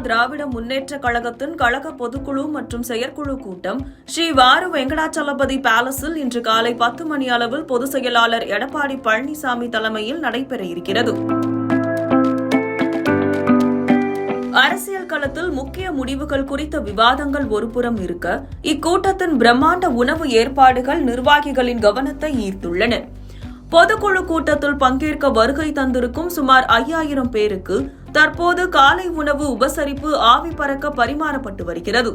திராவிட முன்னேற்ற கழகத்தின் கழக பொதுக்குழு மற்றும் செயற்குழு கூட்டம் ஸ்ரீ வாரு வெங்கடாச்சலபதி பேலஸில் இன்று காலை 10 மணி அளவில் பொதுச் செயலாளர் எடப்பாடி பழனிசாமி தலைமையில் நடைபெற இருக்கிறது. அரசியல் களத்தில் முக்கிய முடிவுகள் குறித்த விவாதங்கள் ஒருபுறம் இருக்க, இக்கூட்டத்தின் பிரம்மாண்ட உணவு ஏற்பாடுகள் நிர்வாகிகளின் கவனத்தை ஈர்த்துள்ளன. பொதுக்குழு கூட்டத்தில் பங்கேற்க வருகை தந்திருக்கும் சுமார் 5000 பேருக்கு தற்போது காலை உணவு உபசரிப்பு ஆவி பறக்க பரிமாறப்பட்டு வருகிறது.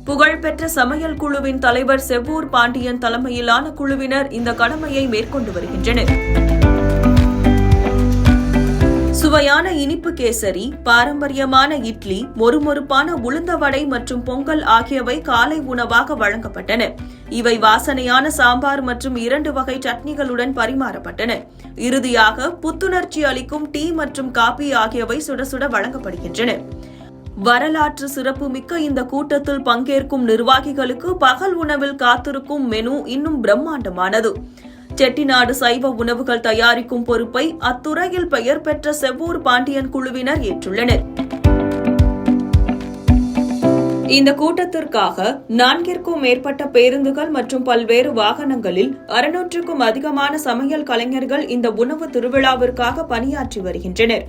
புகழ்பெற்ற சமையல் குழுவின் தலைவர் செவ்வூர் பாண்டியன் தலைமையிலான குழுவினர் இந்த கடமையை மேற்கொண்டு வருகின்றனர். சுவையான இனிப்பு கேசரி, பாரம்பரியமான இட்லி, மொறுமொறுப்பான உளுந்த வடை மற்றும் பொங்கல் ஆகியவை காலை உணவாக வழங்கப்பட்டன. இவை வாசனையான சாம்பார் மற்றும் 2 வகை சட்னிகளுடன் பரிமாறப்பட்டன. இறுதியாக புத்துணர்ச்சி அளிக்கும் டீ மற்றும் காபி ஆகியவை சுட சுட வழங்கப்படுகின்றன. வரலாற்று சிறப்புமிக்க இந்த கூட்டத்தில் பங்கேற்கும் நிர்வாகிகளுக்கு பகல் உணவில் காத்திருக்கும் மெனு இன்னும் பிரம்மாண்டமானது. செட்டிநாடு சைவ உணவுகள் தயாரிக்கும் பொறுப்பை அத்துறையில் பெயர் பெற்ற செவ்வூர் பாண்டியன் குழுவினர் ஏற்றுள்ளனர். இந்த கூட்டத்திற்காக 4ற்கும் மேற்பட்ட பேருந்துகள் மற்றும் பல்வேறு வாகனங்களில் 600க்கும் அதிகமான சமையல் கலைஞர்கள் இந்த உணவு திருவிழாவிற்காக பணியாற்றி வருகின்றனர்.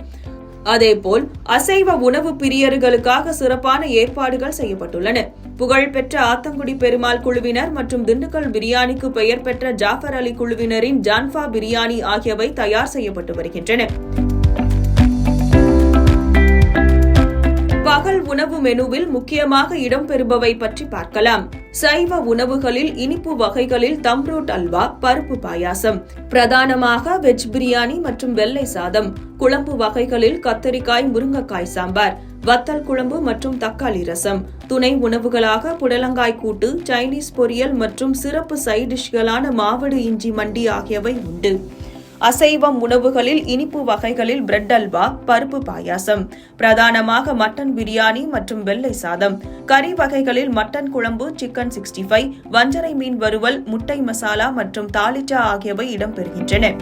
அதேபோல் அசைவ உணவு பிரியர்களுக்காக சிறப்பான ஏற்பாடுகள் செய்யப்பட்டுள்ளன. புகழ்பெற்ற ஆத்தங்குடி பெருமாள் குழுவினர் மற்றும் திண்டுக்கல் பிரியாணிக்கு பெயர் பெற்ற ஜாஃபர் அலி குழுவினரின் ஜான்ஃபா பிரியாணி ஆகியவை தயார் செய்யப்பட்டு வருகின்றன. பகல் உணவு மெனுவில் முக்கியமாக இடம்பெறுபவை பற்றி பார்க்கலாம். சைவ உணவுகளில் இனிப்பு வகைகளில் தம்ரூட் அல்வா, பருப்பு பாயாசம், பிரதானமாக வெஜ் பிரியாணி மற்றும் வெள்ளை சாதம். குழம்பு வகைகளில் கத்தரிக்காய், முருங்கைக்காய் சாம்பார், வத்தல் குழம்பு மற்றும் தக்காளி ரசம். துணை உணவுகளாக புடலங்காய் கூட்டு, சைனீஸ் பொரியல் மற்றும் சிறப்பு சைட் டிஷ்களான மாவடு இஞ்சி மண்டி ஆகியவை உண்டு. அசைவம் உணவுகளில் இனிப்பு வகைகளில் பிரெட் அல்வா, பருப்பு பாயாசம், பிரதானமாக மட்டன் பிரியாணி மற்றும் வெள்ளை சாதம். கறி வகைகளில் மட்டன் குழம்பு, சிக்கன் 65, வஞ்சரை மீன் வறுவல், முட்டை மசாலா மற்றும் தாளிச்சா ஆகியவை இடம்பெறுகின்றன.